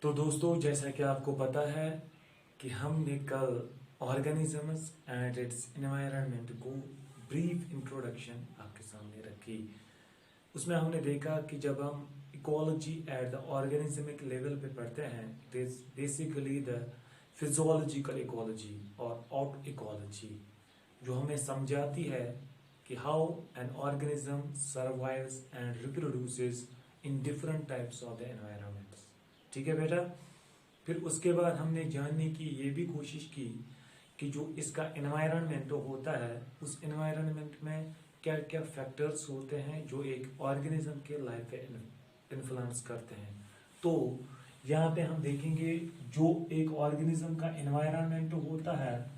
तो दोस्तों, जैसा कि आपको पता है कि हमने कल ऑर्गेनिजम्स एंड इट्स एनवायरनमेंट को ब्रीफ इंट्रोडक्शन आपके सामने रखी। उसमें हमने देखा कि जब हम इकोलॉजी एट द ऑर्गेनिजमिक लेवल पे पढ़ते हैं, it is basically the physiological ecology और आउट इकोलॉजी, जो हमें समझाती है कि how an organism survives and reproduces in different types of the environments. ठीक है बेटा। फिर उसके बाद हमने जानने की ये भी कोशिश की कि जो इसका एनवायरनमेंट होता है, उस एनवायरनमेंट में क्या क्या फैक्टर्स होते हैं जो एक ऑर्गेनिज्म के लाइफ पे इन्फ्लुएंस करते हैं। तो यहाँ पे हम देखेंगे जो एक ऑर्गेनिज्म का एनवायरनमेंट होता है,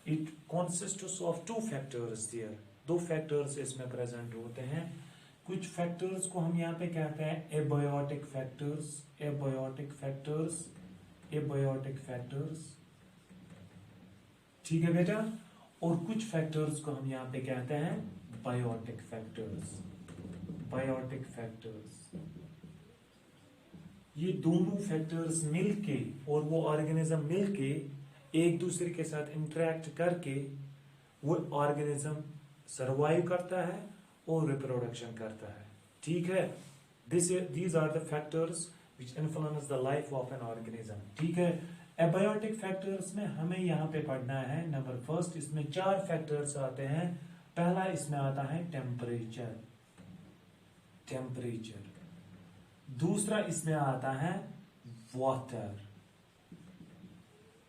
it consists of two factors there. दो फैक्टर्स इसमें प्रेजेंट होते हैं। कुछ फैक्टर्स को हम यहाँ पे कहते हैं abiotic factors, abiotic factors, abiotic factors. ठीक है बेटा। और कुछ फैक्टर्स को हम यहाँ पे कहते हैं बायोटिक फैक्टर्स, बायोटिक फैक्टर्स। ये दोनों फैक्टर्स मिलके और वो ऑर्गेनिज्म मिलके एक दूसरे के साथ इंटरेक्ट करके वो ऑर्गेनिज्म सरवाइव करता है और रिप्रोडक्शन करता है। ठीक है। these are the factors which influence the life of an organism। ठीक है। एबायोटिक फैक्टर्स में हमें यहाँ पे पढ़ना है नंबर फर्स्ट, इसमें 4 फैक्टर्स आते हैं। पहला इसमें आता है टेम्परेचर, टेम्परेचर। दूसरा इसमें आता है water.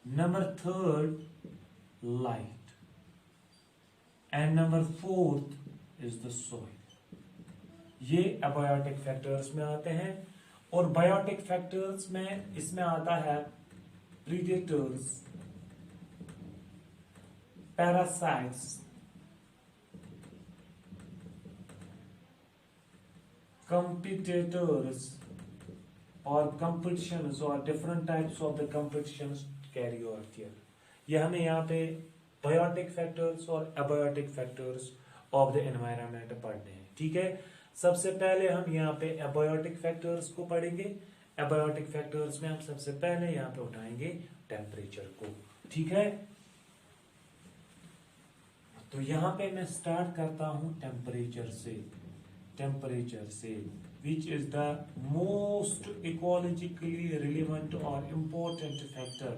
Number third light. And number fourth is the soil. ये एबायोटिक फैक्टर्स में आते हैं। और बायोटिक फैक्टर्स में इसमें आता है predators, parasites, competitors or competitions or different types of the competitions carry out here। ये हमें यहाँ पे बायोटिक फैक्टर्स और abiotic factors of the environment पढ़ने हैं। ठीक है। सबसे पहले हम यहाँ पे एबायोटिक फैक्टर्स को पढ़ेंगे। एबायोटिक फैक्टर्स में हम सबसे पहले यहाँ पे उठाएंगे टेम्परेचर को। ठीक है। तो यहाँ पे मैं स्टार्ट करता हूं टेम्परेचर से, टेम्परेचर से, which is the most ecologically relevant or important factor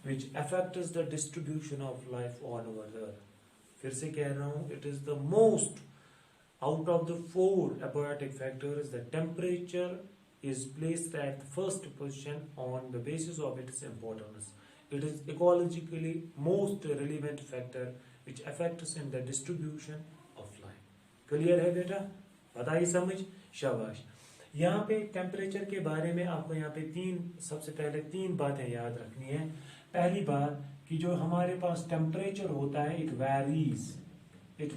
which affects the distribution of life all over the earth। फिर से कह रहा हूं, it is the most out of the 4 abiotic factors, the temperature is placed at the first position on the basis of its importance। It is ecologically most relevant factor which affects in the distribution of life। Clear है बेटा? बताइए समझ, शाबाश। यहाँ पे temperature के बारे में आपको यहाँ पे सबसे पहले 3 बातें याद रखनी है। पहली बात कि जो हमारे पास टेम्परेचर होता है, it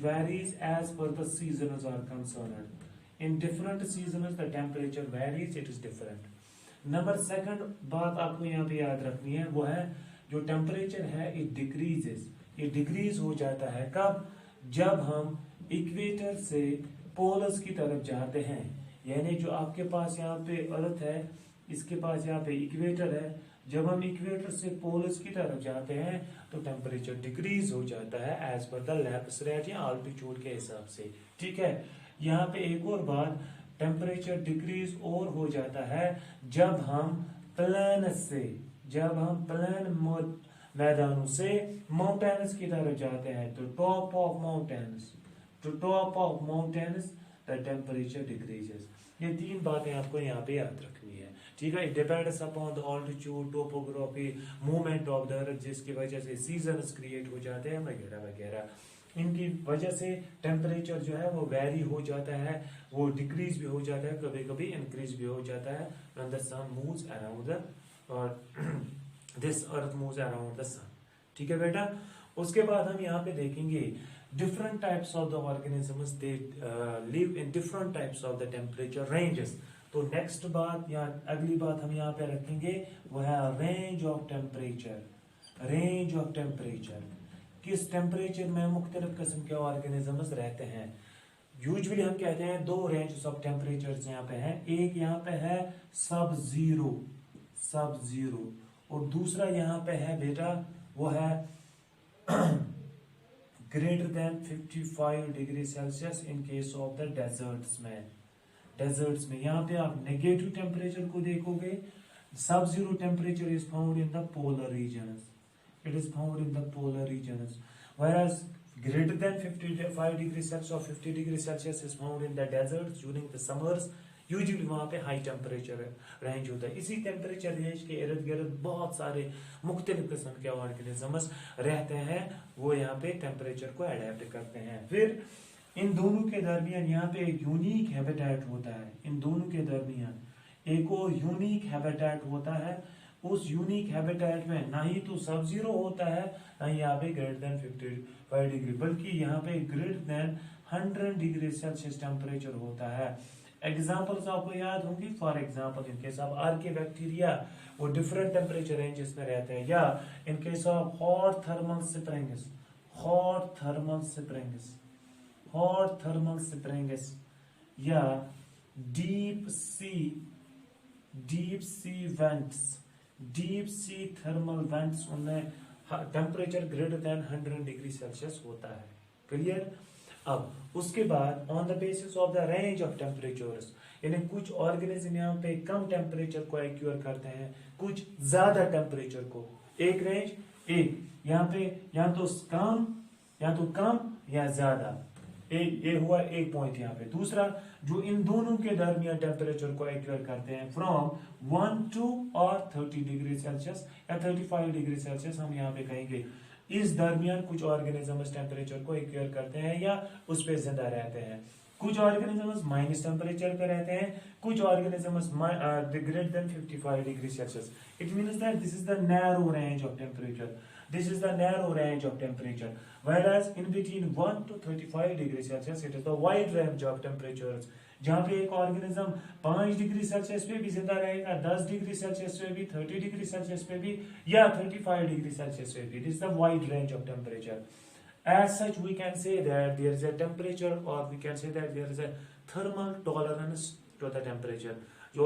varies as per the seasons are concerned. In different seasons the temperature varies, it is different. Number second बात आपको यहाँ पे याद रखनी है, वो है जो टेम्परेचर है इट डिक्रीजेस, इट डिक्रीज हो जाता है। कब? जब हम इक्वेटर से पोलस की तरफ जाते हैं। यानी जो आपके पास यहाँ पे अर्थ है, इसके पास यहाँ पे इक्वेटर है। जब हम इक्वेटर से पोलस की तरफ जाते हैं तो टेम्परेचर डिक्रीज हो जाता है एज पर द लैटिट्यूड या आल्टीट्यूड के हिसाब से। ठीक है। यहाँ पे एक और बात, टेम्परेचर डिक्रीज और हो जाता है जब हम प्लेन मैदानों से माउंटेन्स की तरफ जाते हैं। तो top of mountains the temperature decreases. ये 3 बातें आपको यहाँ पे याद रखनी है। ठीक है। It depends upon the altitude, topography, movement of the earth, जिसकी वजह से सीजन्स क्रिएट हो जाते हैं वगैरह वगैरह। इनकी वजह से टेम्परेचर जो है वो वेरी हो जाता है, वो डिक्रीज भी हो जाता है, कभी कभी इंक्रीज भी हो जाता है when the sun moves around the this earth moves around the sun। ठीक है बेटा। उसके बाद हम यहाँ पे देखेंगे different types of the organisms, they live in different types of the temperature ranges। तो नेक्स्ट बात या अगली बात हम यहाँ पे रखेंगे वो है range of temperature. Range of temperature, किस टेम्परेचर में मुख्तलिफ किस्म के ऑर्गेनिजम्स रहते हैं। यूजुअली हम कहते हैं 2 रेंज ऑफ टेम्परेचर यहाँ पे हैं। एक यहाँ पे है सब जीरो, सब जीरो। और दूसरा यहाँ पे है बेटा वो है greater than 55 degree Celsius in case of the deserts में यहाँ पे आप नेगेटिव टेम्परेचर को देखोगे। सब zero temperature is found in the polar regions, it is found in the polar regions, whereas greater than 55 degrees Celsius or 50 degrees Celsius is found in the deserts during the summers। Usually वहां पे high temperature range होता है। इसी temperature range के इर्द गिर्द बहुत सारे मुख्तलिफ किस्म के ऑर्गेनिजम्स रहते हैं, वो यहाँ पे टेम्परेचर को अडेप्ट करते हैं। फिर इन दोनों के दरमियान यहाँ पे एक यूनिक हैबिटेट होता है। इन दोनों के दरमियान एक और यूनिक हैबिटेट होता है। उस यूनिक हैबिटेट में ना ही तो सब जीरो होता है, ना ही यहाँ पे ग्रेटर देन 55 डिग्री, बल्कि यहाँ पे greater than 100 degree Celsius temperature होता है। एग्जांपल्स आपको याद होंगी। For example in case of archaebacteria वो डिफरेंट टेम्परेचर रेंजेस में रहते हैं, या in case of hot thermal springs या डीप सी थर्मल वेंट्स, उनमें temperature greater than 100 degree Celsius होता है। क्लियर। अब उसके बाद on the basis of the range of temperatures, यानी कुछ ऑर्गेनिज्म यहाँ पे कम टेम्परेचर को एक्यूर करते हैं, कुछ ज्यादा टेम्परेचर को। एक रेंज एक यहाँ पे या तो कम या ज्यादा, ये हुआ एक पॉइंट यहाँ पे। दूसरा जो इन दोनों के दरमियान टेम्परेचर को एक्यूर करते हैं from 1 to or 30 degree Celsius या 35 डिग्री सेल्सियस, हम यहाँ पे कहेंगे। इस दरमियान कुछ ऑर्गेनिजम्स टेम्परेचर को एक्यूर करते हैं या उस पे जिंदा रहते हैं। कुछ ऑर्गेनिजम्स माइनस टेम्परेचर पे रहते हैं, कुछ organisms greater than 55 degree Celsius. It means that this is the narrow range of temperature, whereas in between 1 to 35 degree Celsius it is the wide range of temperatures, जहाँ पे एक organism 5 degree Celsius पे भी जिंदा रहेगा, 10 degree Celsius पे भी, 30 degree Celsius पे भी, या 35 डिग्री सेल्सियस पे भी। It is the wide range of temperature. As such we can say that there is a temperature, or we can say that there is a thermal tolerance to the temperature। जो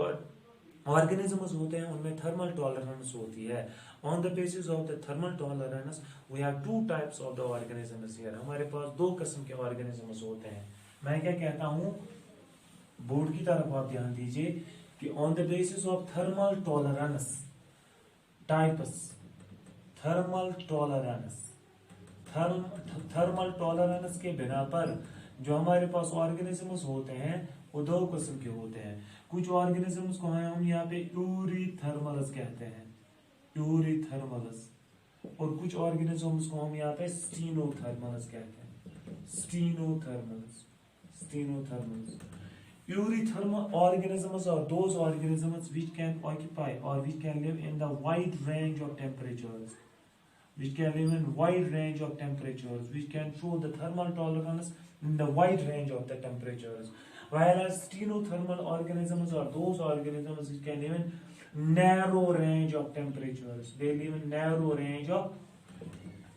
organisms होते हैं उनमें thermal tolerance होती है। On the basis of the thermal tolerance we have two types of the organisms here. हमारे पास दो किस्म के ऑर्गेनिजम्स होते हैं। मैं क्या कहता हूं, बोर्ड की तरफ आप ध्यान दीजिए कि on the basis of thermal tolerance types, thermal tolerance के बिना पर जो हमारे पास ऑर्गेनिजम्स होते हैं वो दो किस्म के होते हैं। कुछ ऑर्गेनिजम्स को हम यहाँ पे यूरीथर्मल्स कहते हैं, यूरीथर्मल्स, और कुछ ऑर्गेनिजम्स को हम यहाँ पे स्टीनोथर्मल्स कहते हैं, स्टीनोथर्मल्स। Eurythermal organisms are those organisms which can occupy or which can live in the wide range of temperatures, which can show the thermal tolerance in the wide range of the temperatures, whereas stenothermal organisms are those organisms which can live in narrow range of temperatures, they live in narrow range of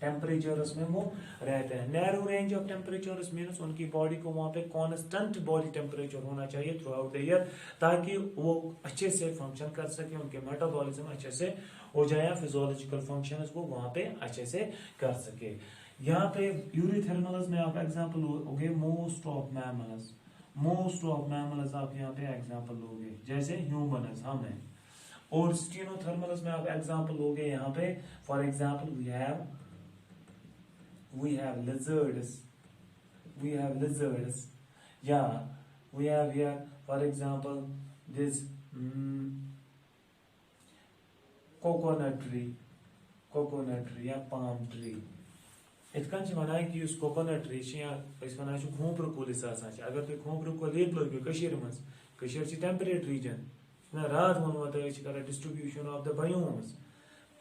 temperatures में वो रहते हैं। Narrow range of temperatures means उनकी body को वहां पे constant body temperature होना चाहिए थ्रू आउट द ईयर, ताकि वो अच्छे से फंक्शन कर सके, उनके मेटाबॉलिज्म अच्छे से हो जाए, फिजियोलॉजिकल फंक्शंस को वहां पे अच्छे से कर सके। यहाँ पे यूरीथर्मल्स में आप एग्जांपल लोगे मोस्ट ऑफ मैमल्स आप यहाँ पे एग्जांपल लोगे, जैसे ह्यूमन्स हम हैं। और स्टीनोथर्मल्स में आप एग्जांपल लोगे यहाँ पे, for example we have lizards, yeah, we have here for example this coconut tree या palm tree। इत कन वनान कि उस कोकोनट ट्री वनान खोपरू कुल अगर तुम खोपरू कुल ये लोगो मज टेम्परेट रीजन रात वो कर डिस्ट्रीब्यूशन ऑफ द बायोम्स,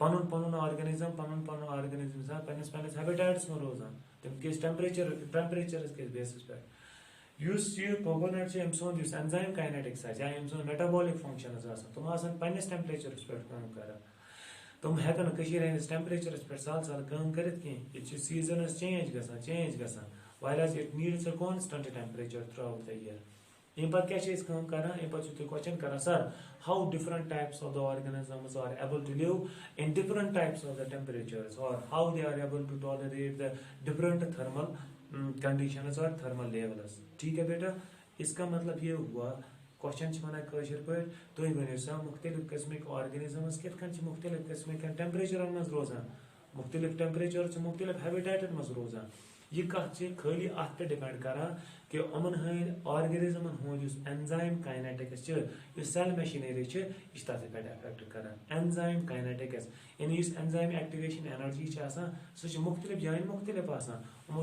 पन ऑर्गेनिज्म पन्निस हैबिटेट्स में रोजान तम किस टेम्परेचर के बेसिस पे कोकोनट से एंजाइम काइनेटिक्स या मेटाबॉलिक फंक्शंस तुम पन्निस टेम्परेचर पे काम कर, तुम हेकन टेम्परेचर पे साल काम कर सीजन चेंज गसान whereas it needs a constant temperature throughout the year। इन पर क्या चीज काम करना इन पर तुम क्वेश्चन करना sir how different types of the organisms are able to live in different types of the temperatures और how they are able to tolerate the different thermal conditions और थर्मल लेवल्स। ठीक है बेटा, इसका मतलब ये हुआ क्वेश्चन वनान कशर पे तुम वो सा मुख्तलिफ किस्मिक ऑर्गेनिजम्स कित मुख्तलिफ किस्मिक टेम्परेचर मज रोजान मुख्तलिफ टेम्परेचर मुख्तलिफ हैबिटेटन मज रोजान। यह कत खाली अत पे डिपेंड करान कि अमन हंद ऑर्गेनिजमन हूँ एंजाइम काइनेटिक्स सेल मशीनरी यह तथ पे अफेक्ट करान एंजाइम काइनेटिक्स यानी एंजाइम एक्टिवेशन एनर्जी सह मुख्तलिफ जायन मुख्तलिफ यमो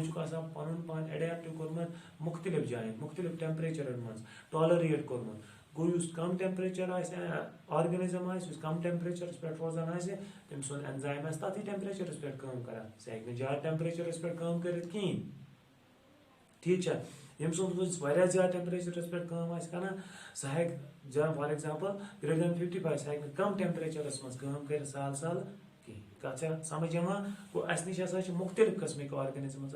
पन पान एडेप्ट कोर्मुत मुख्तलिफ जायन मुख्तलिफ टेम्परेचर मज टॉलरेट कोर्मुत गो कम टेम्परेचर ऑर्गेनिज्म कम टेम्परेचर पे रोजान तम सुन एंजाइम तथ टेम्परेचर पे काम करान सह हे ज्यादा टेम्परेचर पे काम कर कहें। ठीक है, यम सुन ज्यादा टेम्परेचर पे काम करान सह हे फॉर एग्जाम्पल ग्रेटर देन 55 सह हे कम टेम्परेचर मज काम कर साल साल कहें। कत समझ गो अस नश मुख्तलिफ किस्मिक ऑर्गेनिजम्स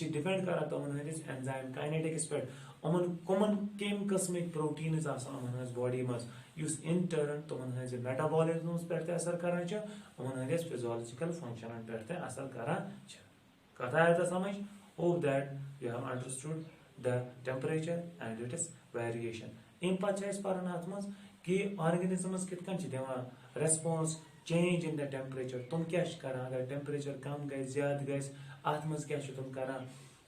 यह डिपेंड कर तमन हंदिस एंजाइम काइनेटिक्स पे अमन कमन कम किस्मिक प्रोटीन्स अमन बॉडी मज इन टर्न तमन हज मेटाबॉलिज्मस पे असर करान अमन हंदिस फिजियोलॉजिकल फंक्शन पे असर करान। कथ आया समझ hope that you have understood the temperature and its variation. अम पे पान अत मज कि ऑर्गेनिजम्स कित दिवान response change in the temperature तुम क्या करान अगर टेम्परेचर कम गई ज्यादा गई अत मज क्या तुम करान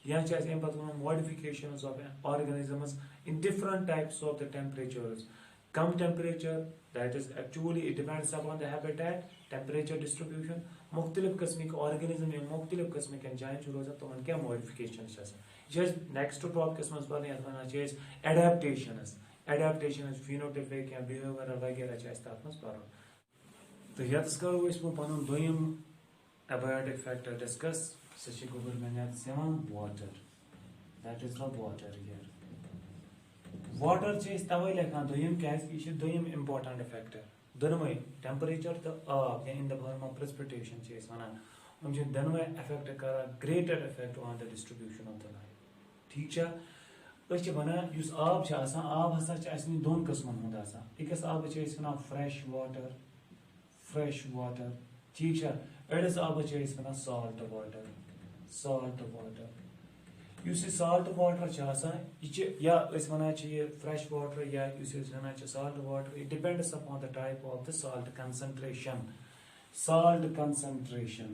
या अम पे modifications of organisms in different types of the temperatures. Come temperature that is actually it depends upon the habitat temperature distribution मुख्तलिफ किस्मिक ऑर्गेनिज्म मुख्तलिफ किस्मिक जायन रोजान तुम क्या मॉडिफिकेशन नेक्स्ट टॉपिक मज पे एडेप्टेशंस एडेप्टेशंस फिनोटिपिक या बिहेवियर वगैरह तथ मज पर। तो ये करो पन दोम एबायोटिक फैक्टर डिस्कस सह water that is the water here water तवे लिखान दोम क्या दोम इम्पोर्टेंट फैक्टर दोनों टेम्परेचर तो आब या in the form of precipitation वनान दोनों अफेक्ट कर greater effect on the distribution of the light. ठीक है, वनान आब आब हसा दोन किस्मन हुंद अकिस आब वन फ्रेश वाटर ठीक है अड़िस आब वन साल्ट वाटर साल्ट वाटर या वन फ्रेश वाटर या वन salt water it depends upon the type of the salt concentration salt concentration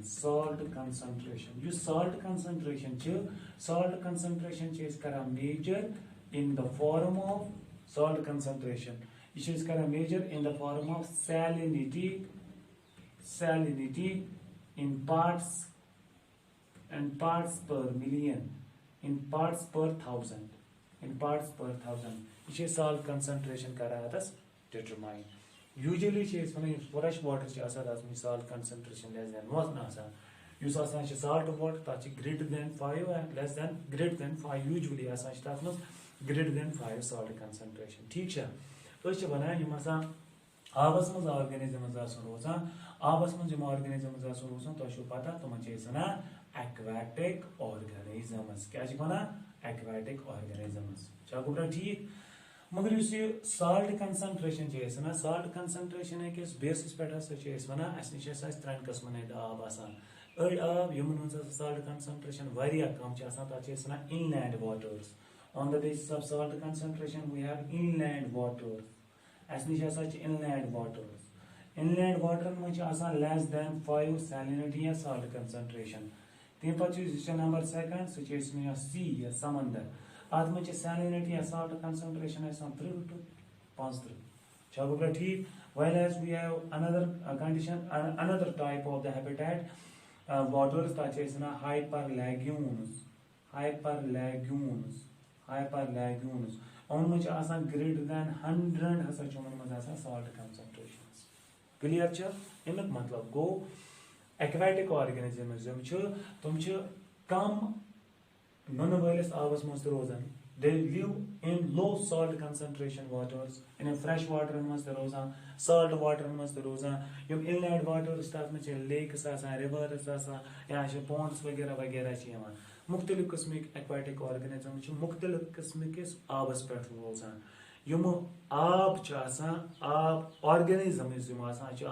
करान measure in the form of salt concentration यह करान measure in the form of salinity in parts per million in parts per thousand ये salt concentration करान determine usually fresh water salt concentration less than 1 salt water तथ greater than 5 and less than greater than 5 usually greater than 5 salt concentration। ठीक है वनान आबस मज organisms रोजान आबस मज organisms रोजान तुम पता तुमन वन एक्वाटिक ऑर्गेनिजम्स क्या वन एक्वाटिक ऑर्गेनिजम्स गो ठीक। मगर साल्ट कंसंट्रेशन साल्ट कंसंट्रेशन किस बेसिस पे वन अस नश त्रेन किस्मन आब अड़ आब यमन साल्ट कंसंट्रेशन कम तथ वन inland waters on the basis of salt concentration we have inland waters अस नश इनलैंड वाटर मज लेस देन 5 सैलिनिटी या साल्ट कंसंट्रेशन। तम पे नंबर सेकंड सह सी या समंदर अत मज सैलिनिटी या साल्ट कंसंट्रेशन 3 to 35 गो ठीक। whereas we have another condition another type of the habitat waters such as hyperlagoons उन मज ग्रेटर देन 100 हसा मज साल्ट कंसंट्रेशन क्लियर अमुक मतलब गो एक्वाटिक ऑर्गेनिजम्स तुम कम नुन वलिस आबस मज रोजान they live in low salt concentration waters in fresh water मज रोजान salt water मज रोजान यम inland waters तथ मे lakes rivers या ponds वगैरह वगैरह मुख्तलिफ किस्मिक एक्वाटिक ऑर्गेनिज्म मुख्तलिफ किस्म किस आबस पे रोजान यम आब आब ऑर्गेनिजम्स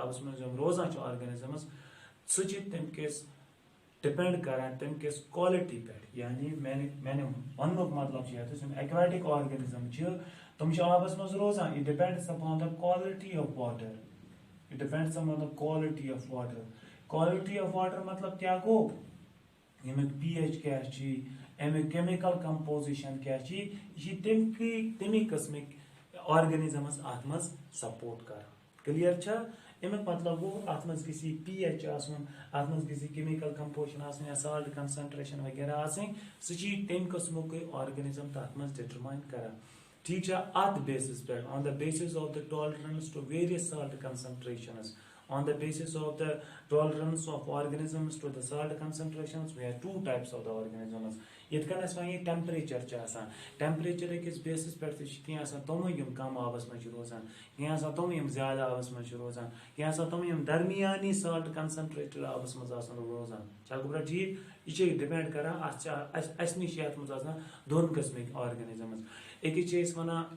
आबस मज रोजान ऑर्गेनिजम्स सह तम किस डिपेंड करान तम किस क्वालिटी पे यानी मैंने वन मतलब एक्वाटिक ऑर्गेनिज्म तुम आबस मज रोजान it depends upon the quality of water it depends upon the quality of water मतलब क्या गो यमिक pH क्या अमिक केमिकल कंपोजिशन क्या तमी किस्मिक ऑर्गेनिजम्स अत मज सपोर्ट कर क्लियर छा अमिक मतलब गो अत मज गसी pH आसन अत मज गसी केमिकल कंपोजिशन आसन या साल्ट कंसंट्रेशन वगैरह आसन सह तम किस्मुक ऑर्गेनिज्म तथ मज डिटरमाइन कर ठीक है अत बेसिस पे on the basis of the tolerance to various salt concentrations on the basis of the tolerance of organisms to the salt concentrations we have two types of the organisms yet kan as wani temperature cha asan temperature ekis basis per ki asan tom yum kam avas maj rozan ki asan tom yum zyada avas maj rozan ki asan tom yum darmiyani salt concentrated avas maj asan rozan chagubra theek iche depend kara asni shayat maj asan don qismik organisms ekis che is wana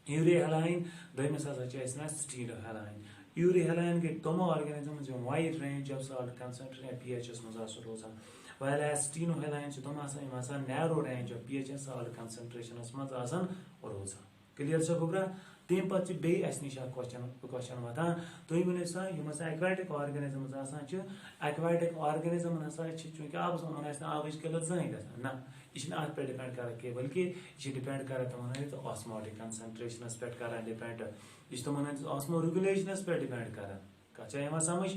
यूरिहालाइन दमिस स्टीरोहालाइन यूरिहालाइन गई तम organisms जो wide range of salt concentration pH मज रोजान व्हेरेas स्टीनोहालाइन तम narrow range of pH salt concentration मज रोजान clear छ गोब्रा तम पे बे निश क्वेश्चन वातान तुम वन सा एक्वाटिक ऑर्गेनिजम्स एक्वाटिक ऑर्गेनिज्म हसा चूंकि आबस वन आबच किल्लत जन ग ना यह अत पे डिपेंड कर कह बल्कि यह डिपेंड कर तुम ऑस्मोटिक कंसंट्रेशन पे कर डिपेंड यह तुम ऑस्मो रेगुलेशन पे डिपेंड कर कह समझ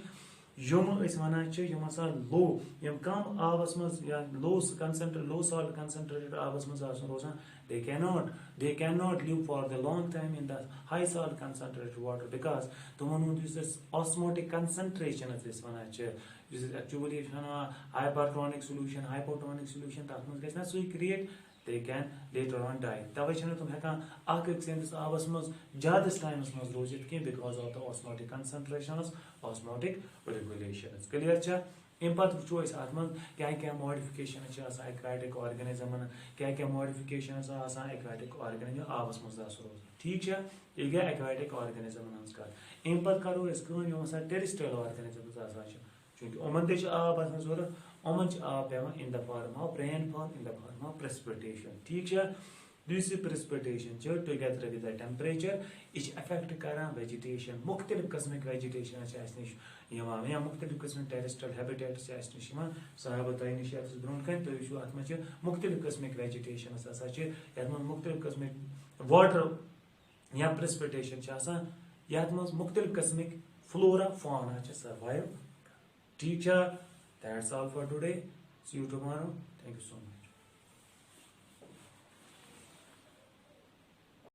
यम वन लो यम कम आबस मज या लो सॉल्ट कंसंट्रेटेड आबस मज रोजान they cannot live for the long time in the high salt concentrated water because तुमन this osmotic concentration is this one this is actually hypertonic solution hypotonic solution that must get so create they can later on die तवे छन तुम हेका आक sense आबस मज ज्यादा times मज रोजित के because of the osmotic concentrations osmotic regulations clear छ इन वो अत मन क्या मॉडिफिकेशन एक्वाटिक ऑर्गेनिज्म क्या मॉडिफिकेशन एक्वाटिक ऑर्गेनिज्म आबस मज रोज ठीक है यह गई एक्वाटिक ऑर्गेनिज्म कत इन करो टेरिस्ट्रियल ऑर्गेनिज्म चूंकि उमन ते आब जरूरत उमन आब पे इन the form of rainfall in the form of precipitation ठीक है This precipitation together with the temperature is affect करा vegetation मुख्तलिफ किस्म की vegetation निश यवान या मुख्तलिफ किस्म terrestrial habitats निश साहब तय निश ब्रोन कन तो यू अत में मुख्तलिफ किस्म की vegetation यत में मुख्तलिफ किस्म water या precipitation यत में मुख्तलिफ किस्म की flora fauna survive ठीक है that's all for today see you tomorrow thank you so much